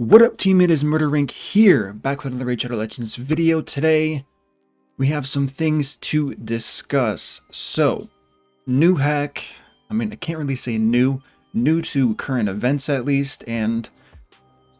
What up, team? It is MurderInc here, back with another Shadow Legends video. Today, we have some things to discuss. So, new hack, I can't really say new to current events at least, and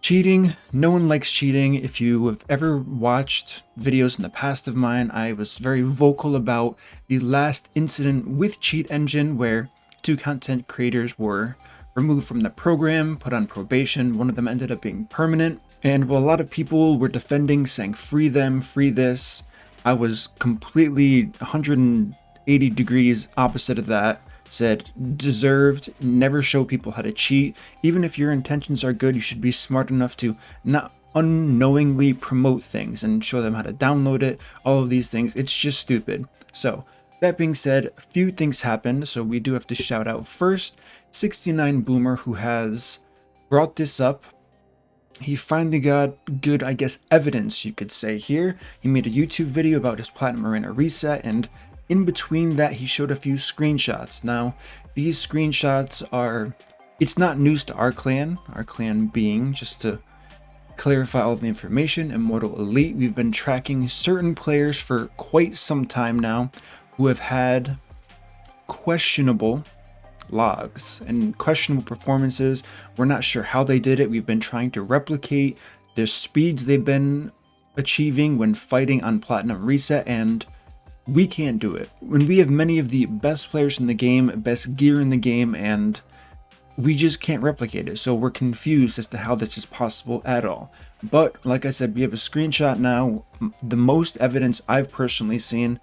cheating. No one likes cheating. If you have ever watched videos in the past of mine, I was very vocal about the last incident with Cheat Engine where two content creators were removed from the program, put on probation. One of them ended up being permanent. And while a lot of people were defending, saying free them, free this, I was completely 180 degrees opposite of that. Said deserved, never show people how to cheat. Even if your intentions are good, you should be smart enough to not unknowingly promote things and show them how to download it. All of these things, it's just stupid. So that being said, a few things happened, so we do have to shout out first 69 Boomer, who has brought this up. He finally got good, I guess, evidence, you could say here. He made a YouTube video about his Platinum Arena reset, and in between that, he showed a few screenshots. Now, these screenshots are, it's not news to our clan being, just to clarify all of the information, Immortal Elite. We've been tracking certain players for quite some time now who have had questionable logs and questionable performances. We're not sure how they did it. We've been trying to replicate the speeds they've been achieving when fighting on Platinum Reset, and we can't do it. When we have many of the best players in the game, best gear in the game, and we just can't replicate it. So we're confused as to how this is possible at all. But like I said, we have a screenshot now, the most evidence I've personally seen,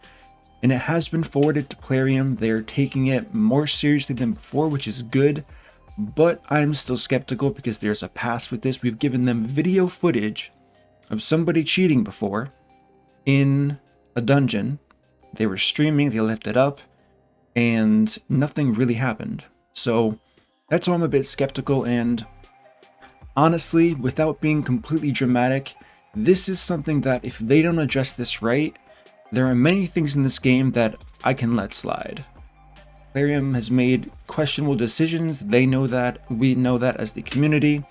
and it has been forwarded to Plarium. They're taking it more seriously than before, which is good, but I'm still skeptical because there's a past with this. We've given them video footage of somebody cheating before in a dungeon. They were streaming, they left it up, and nothing really happened. So that's why I'm a bit skeptical, and honestly, without being completely dramatic, this is something that if they don't address this right, there are many things in this game that I can let slide. Plarium has made questionable decisions. They know that, we know that as the community,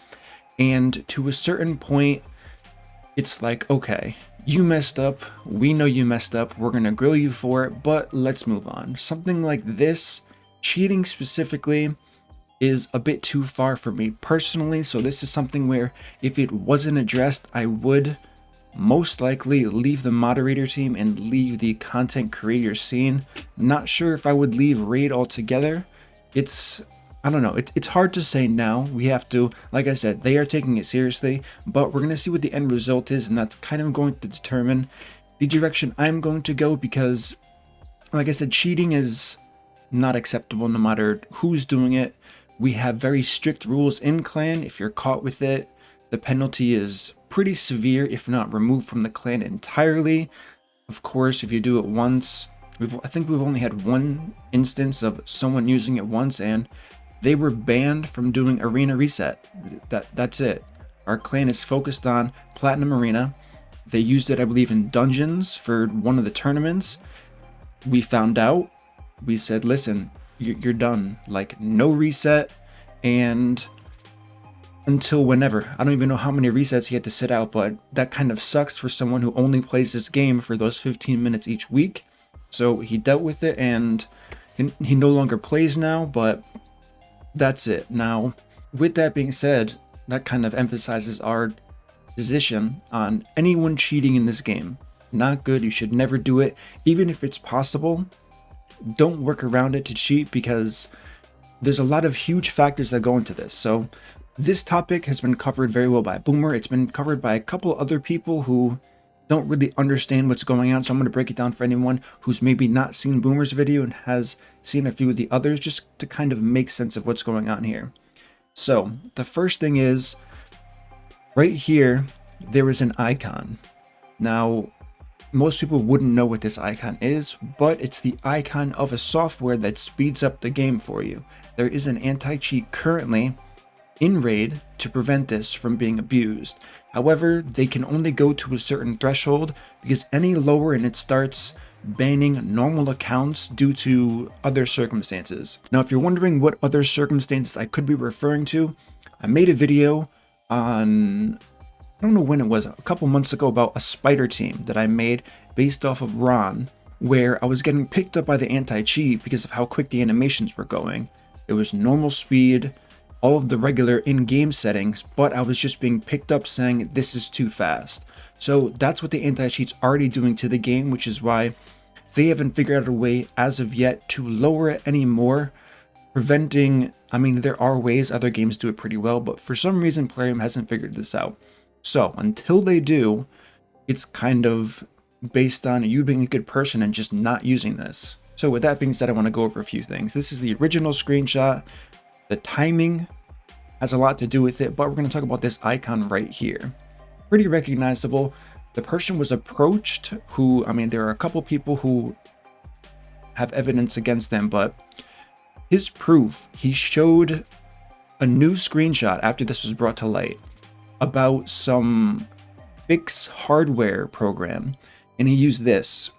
and to a certain point, it's like, okay, you messed up, we know you messed up, we're gonna grill you for it, but let's move on. Something like this, cheating specifically, is a bit too far for me personally, so this is something where if it wasn't addressed, I would most likely leave the moderator team and leave the content creator scene. Not sure if I would leave raid altogether. I don't know, it's hard to say now. We have to, like I said, they are taking it seriously, but we're going to see what the end result is, and that's kind of going to determine the direction I'm going to go, because like I said, cheating is not acceptable no matter who's doing it. We have very strict rules in clan. If you're caught with it, the penalty is pretty severe, if not removed from the clan entirely. Of course, if you do it once, I think we've only had one instance of someone using it once, and they were banned from doing Arena Reset. That's it. Our clan is focused on Platinum Arena. They used it, I believe, in Dungeons for one of the tournaments. We found out. We said, listen, you're done. Like, no reset, and until whenever. I don't even know how many resets he had to sit out, but that kind of sucks for someone who only plays this game for those 15 minutes each week. So he dealt with it, and he no longer plays now, but that's it. Now, with that being said, that kind of emphasizes our position on anyone cheating in this game. Not good. You should never do it. Even if it's possible, don't work around it to cheat, because there's a lot of huge factors that go into this. So this topic has been covered very well by Boomer. It's been covered by a couple other people who don't really understand what's going on. So I'm going to break it down for anyone who's maybe not seen Boomer's video and has seen a few of the others, just to kind of make sense of what's going on here. So the first thing is, right here, there is an icon. Now, most people wouldn't know what this icon is, but it's the icon of a software that speeds up the game for you. There is an anti-cheat currently in raid to prevent this from being abused. However, they can only go to a certain threshold, because any lower and it starts banning normal accounts due to other circumstances. Now, if you're wondering what other circumstances I could be referring to, I made a video on, I don't know when it was, a couple months ago, about a spider team that I made based off of Ron, where I was getting picked up by the anti-cheat because of how quick the animations were going. It was normal speed, all of the regular in-game settings, but I was just being picked up saying this is too fast. So that's what the anti-cheat's already doing to the game, which is why they haven't figured out a way as of yet to lower it anymore, preventing, I mean, there are ways, other games do it pretty well, but for some reason Plarium hasn't figured this out. So until they do, it's kind of based on you being a good person and just not using this. So with that being said, I want to go over a few things. This is the original screenshot. The timing has a lot to do with it, but we're going to talk about this icon right here. Pretty recognizable. The person was approached who, I mean, there are a couple people who have evidence against them, but his proof, he showed a new screenshot after this was brought to light about some fix hardware program, and he used this.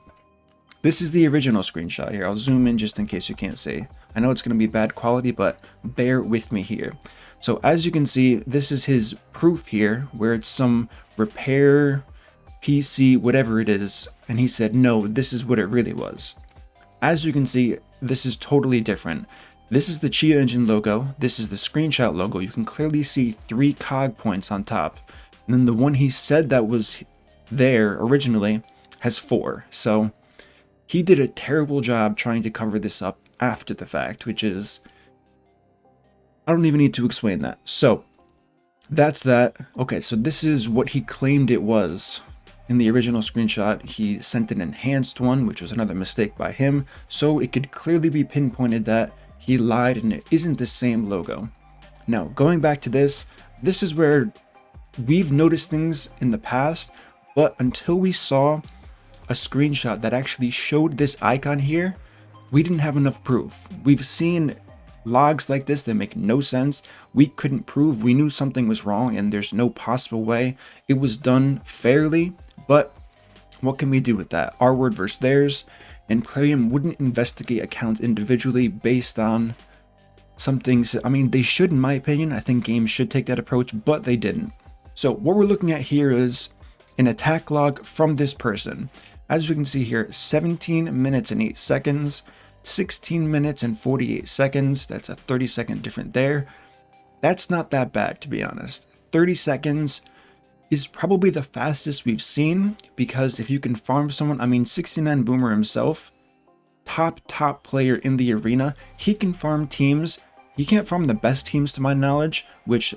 This is the original screenshot here. I'll zoom in just in case you can't see. I know it's going to be bad quality, but bear with me here. So as you can see, this is his proof here, where it's some repair PC, whatever it is, and he said, no, this is what it really was. As you can see, this is totally different. This is the cheat engine logo. This is the screenshot logo. You can clearly see 3 cog points on top. And then the one he said that was there originally has 4. So he did a terrible job trying to cover this up after the fact, which is, I don't even need to explain that. So that's that. Okay, so this is what he claimed it was. In the original screenshot, he sent an enhanced one, which was another mistake by him, so it could clearly be pinpointed that he lied and it isn't the same logo. Now, going back to this is where we've noticed things in the past, but until we saw a screenshot that actually showed this icon here, we didn't have enough proof. We've seen logs like this that make no sense. We couldn't prove, we knew something was wrong and there's no possible way it was done fairly, but what can we do with that? Our word versus theirs, and Plarium wouldn't investigate accounts individually based on some things. I mean, they should, in my opinion. I think games should take that approach, but they didn't. So what we're looking at here is an attack log from this person. As you can see here, 17 minutes and 8 seconds, 16 minutes and 48 seconds. That's a 30-second difference there. That's not that bad, to be honest. 30 seconds is probably the fastest we've seen, because if you can farm someone, I mean, 69 Boomer himself, top player in the arena, he can farm teams. He can't farm the best teams to my knowledge, which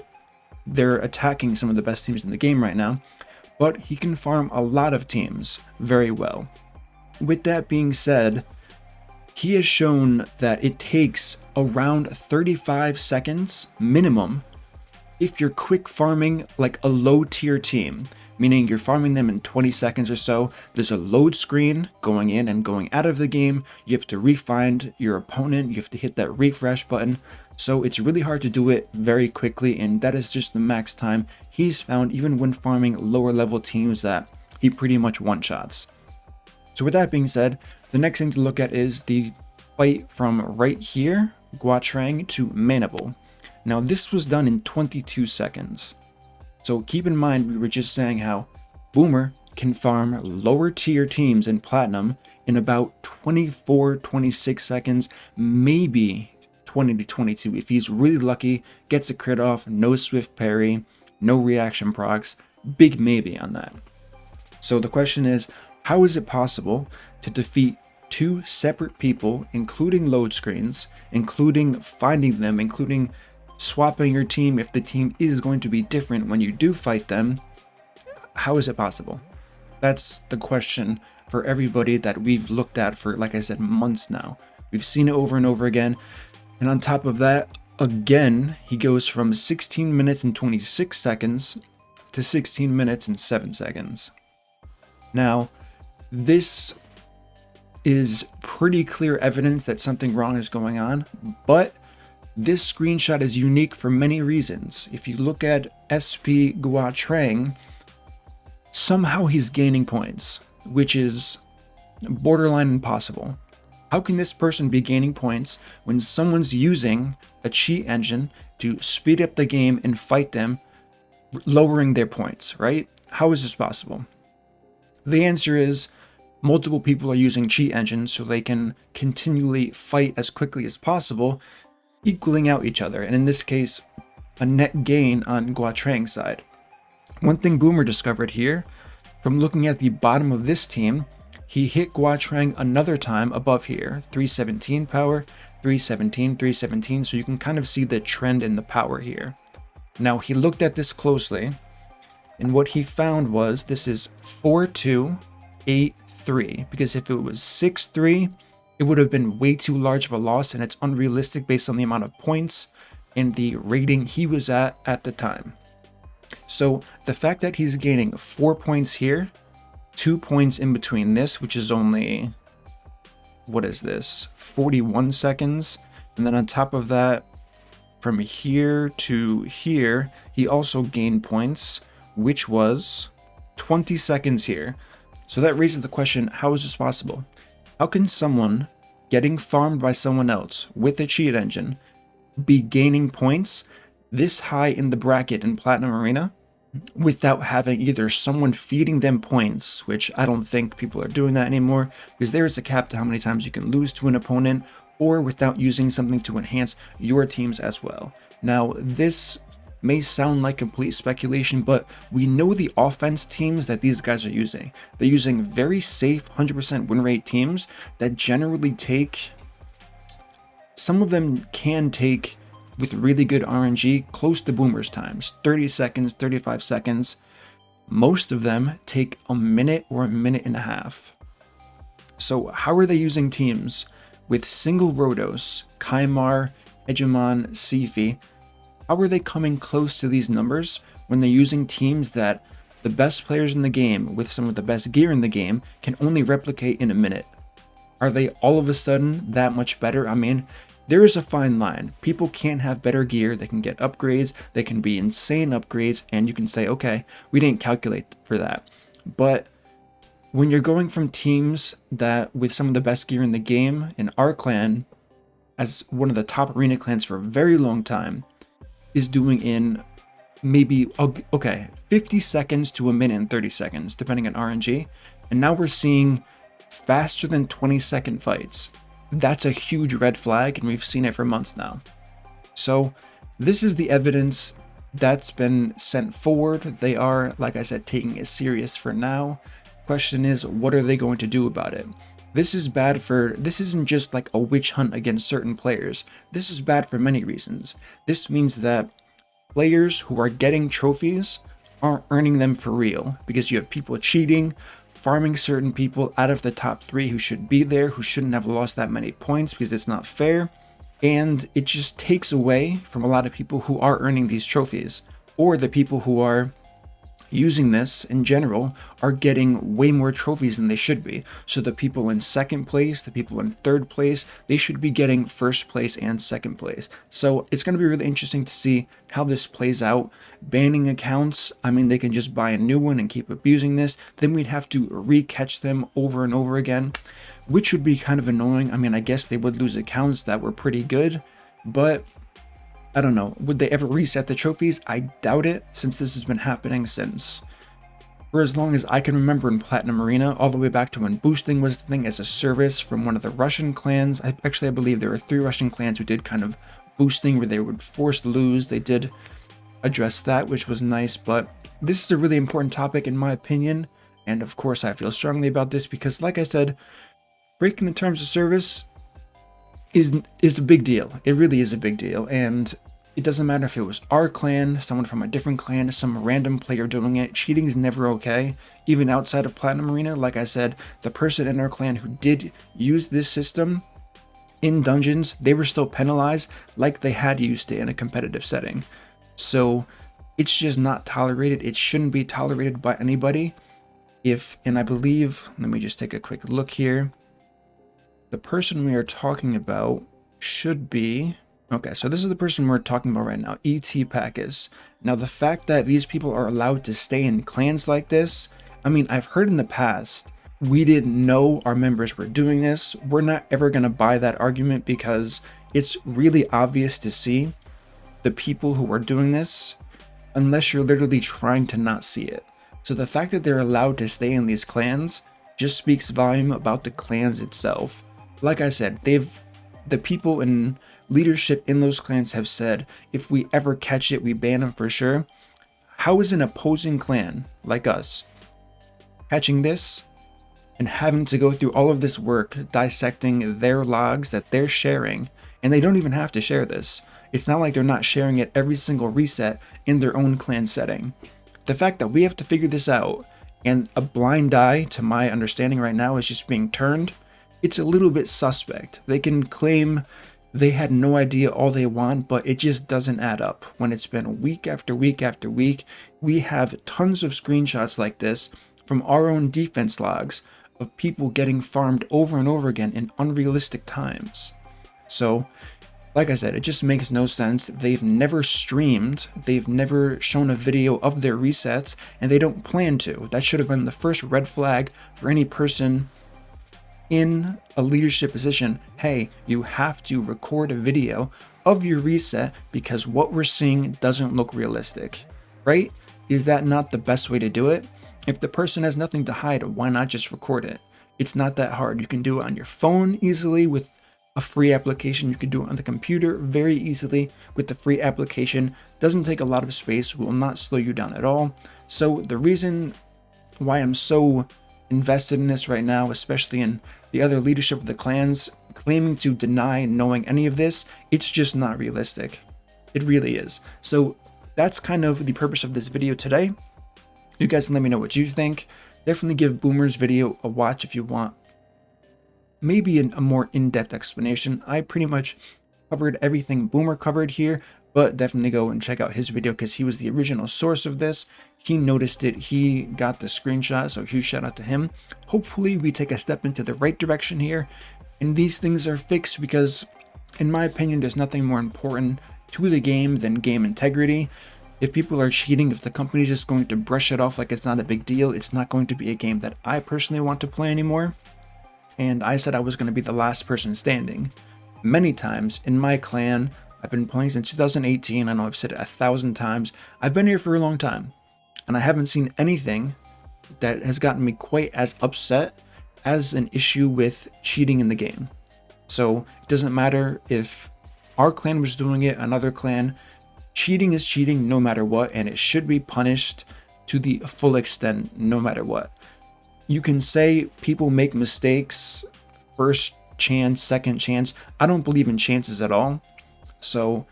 they're attacking some of the best teams in the game right now, but he can farm a lot of teams very well. With that being said, he has shown that it takes around 35 seconds minimum if you're quick farming like a low tier team, meaning you're farming them in 20 seconds or so. There's a load screen going in and going out of the game. You have to re-find your opponent. You have to hit that refresh button. So it's really hard to do it very quickly, and that is just the max time he's found, even when farming lower level teams that he pretty much one-shots. So with that being said, the next thing to look at is the fight from right here, Guatrang to Manable. Now this was done in 22 seconds. So keep in mind, we were just saying how Boomer can farm lower tier teams in Platinum in about 24-26 seconds, maybe 20 to 22 if he's really lucky, gets a crit off, no swift parry, no reaction procs, big maybe on that. So the question is, how is it possible to defeat 2 separate people, including load screens, including finding them, including swapping your team if the team is going to be different when you do fight them? How is it possible? That's the question for everybody that we've looked at for, like I said, months now. We've seen it over and over again. And on top of that, again, he goes from 16 minutes and 26 seconds to 16 minutes and 7 seconds. Now, this is pretty clear evidence that something wrong is going on, but this screenshot is unique for many reasons. If you look at SP Guatrang, somehow he's gaining points, which is borderline impossible. How can this person be gaining points when someone's using a cheat engine to speed up the game and fight them lowering their points, right? How is this possible? The answer is multiple people are using cheat engines so they can continually fight as quickly as possible, equaling out each other, and in this case, a net gain on Guatrang's side. One thing Boomer discovered here, from looking at the bottom of this team, he hit Guatrang another time above here, 317 power, 317, 317, so you can kind of see the trend in the power here. Now he looked at this closely, and what he found was this is 4283, because if it was 63, it would have been way too large of a loss, and it's unrealistic based on the amount of points and the rating he was at the time. So the fact that he's gaining 4 points here, 2 points in between this, which is only, what is this, 41 seconds, and then on top of that, from here to here, he also gained points, which was 20 seconds here. So that raises the question, how is this possible? How can someone getting farmed by someone else with a cheat engine be gaining points this high in the bracket in Platinum Arena without having either someone feeding them points, which I don't think people are doing that anymore, because there is a cap to how many times you can lose to an opponent, or without using something to enhance your teams as well. Now, this may sound like complete speculation, but we know the offense teams that these guys are using. They're using very safe 100% win rate teams that generally take, some of them can take, with really good RNG, close to Boomer's times, 30 seconds, 35 seconds. Most of them take a minute or a minute and a half. So how are they using teams with single Rodos, Kaimar, Hegemon, Sifi? How are they coming close to these numbers when they're using teams that the best players in the game with some of the best gear in the game can only replicate in a minute? Are they all of a sudden that much better? I mean, there is a fine line. People can't have better gear, they can get upgrades, they can be insane upgrades, and you can say, okay, we didn't calculate for that. But when you're going from teams that with some of the best gear in the game, and our clan, as one of the top arena clans for a very long time, is doing in maybe, okay, 50 seconds to a minute and 30 seconds, depending on RNG, and now we're seeing faster than 20-second fights. That's a huge red flag, and we've seen it for months now. So this is the evidence that's been sent forward. They are, like I said, taking it serious for now. Question is, what are they going to do about it? This is bad for, this isn't just like a witch hunt against certain players. This is bad for many reasons. This means that players who are getting trophies aren't earning them for real, because you have people cheating, farming certain people out of the top 3 who should be there, who shouldn't have lost that many points because it's not fair, and it just takes away from a lot of people who are earning these trophies, or the people who are using this in general are getting way more trophies than they should be. So the people in second place, the people in third place, they should be getting first place and second place. So it's going to be really interesting to see how this plays out. Banning accounts, I mean, they can just buy a new one and keep abusing this. Then we'd have to re-catch them over and over again, which would be kind of annoying. I mean, I guess they would lose accounts that were pretty good, but I don't know, would they ever reset the trophies? I doubt it, since this has been happening since for as long as I can remember in Platinum Arena, all the way back to when boosting was the thing as a service from one of the Russian clans. I believe there were 3 Russian clans who did kind of boosting where they would force lose. They did address that, which was nice, but this is a really important topic in my opinion, and of course I feel strongly about this because, like I said, breaking the terms of service is a big deal. It really is a big deal, and it doesn't matter if it was our clan, someone from a different clan, some random player doing it. Cheating is never okay, even outside of Platinum Arena. Like I said, the person in our clan who did use this system in dungeons, they were still penalized like they had used it in a competitive setting. So it's just not tolerated. It shouldn't be tolerated by anybody. And I believe, let me just take a quick look here. The person we are talking about should be, okay, so this is the person we're talking about right now, E.T. Packus. Now, the fact that these people are allowed to stay in clans like this, I mean, I've heard in the past, we didn't know our members were doing this. We're not ever going to buy that argument because it's really obvious to see the people who are doing this unless you're literally trying to not see it. So the fact that they're allowed to stay in these clans just speaks volume about the clans itself. Like I said, the people in leadership in those clans have said, if we ever catch it, we ban them for sure. How is an opposing clan like us catching this and having to go through all of this work dissecting their logs that they're sharing? And they don't even have to share this. It's not like they're not sharing it every single reset in their own clan setting. The fact that we have to figure this out and a blind eye, to my understanding right now, is just being turned, it's a little bit suspect. They can claim they had no idea all they want, but it just doesn't add up. When it's been week after week after week, we have tons of screenshots like this from our own defense logs of people getting farmed over and over again in unrealistic times. So, like I said, it just makes no sense. They've never streamed, they've never shown a video of their resets, and they don't plan to. That should have been the first red flag for any person in a leadership position. Hey, you have to record a video of your reset because what we're seeing doesn't look realistic, right? Is that not the best way to do it? If the person has nothing to hide, why not just record it? It's not that hard. You can do it on your phone easily with a free application. You can do it on the computer very easily with the free application. Doesn't take a lot of space, will not slow you down at all. So the reason why I'm so invested in this right now, especially in the other leadership of the clans claiming to deny knowing any of this, it's just not realistic. It really is. So that's kind of the purpose of this video today. You guys can let me know what you think. Definitely give Boomer's video a watch if you want maybe a more in-depth explanation. I pretty much covered everything Boomer covered here, but definitely go and check out his video because he was the original source of this. He noticed it, he got the screenshot, so huge shout out to him. Hopefully we take a step into the right direction here and these things are fixed, because in my opinion there's nothing more important to the game than game integrity. If people are cheating, if the company's just going to brush it off like it's not a big deal, it's not going to be a game that I personally want to play anymore. And I said I was going to be the last person standing. Many times in my clan, I've been playing since 2018, I know I've said it 1,000 times, I've been here for a long time, and I haven't seen anything that has gotten me quite as upset as an issue with cheating in the game. So it doesn't matter if our clan was doing it, another clan, cheating is cheating no matter what, and it should be punished to the full extent no matter what. You can say people make mistakes, first chance, second chance. I don't believe in chances at all. So,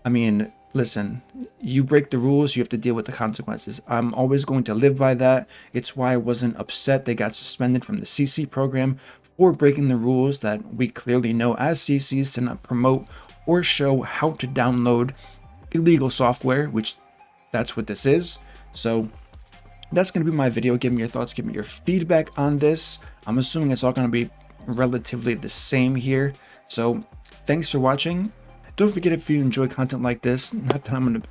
I mean, listen, you break the rules, you have to deal with the consequences. I'm always going to live by that. It's why I wasn't upset they got suspended from the CC program for breaking the rules that we clearly know as CCs to not promote or show how to download illegal software, which that's what this is. So that's going to be my video. Give me your thoughts, give me your feedback on this. I'm assuming it's all going to be relatively the same here. So thanks for watching. Don't forget, if you enjoy content like this, not that I'm going to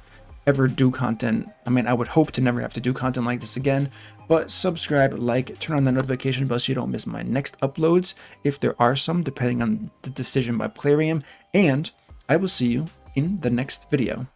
ever do content, I mean, I would hope to never have to do content like this again, but subscribe, like, turn on the notification bell so you don't miss my next uploads, if there are some, depending on the decision by Plarium, and I will see you in the next video.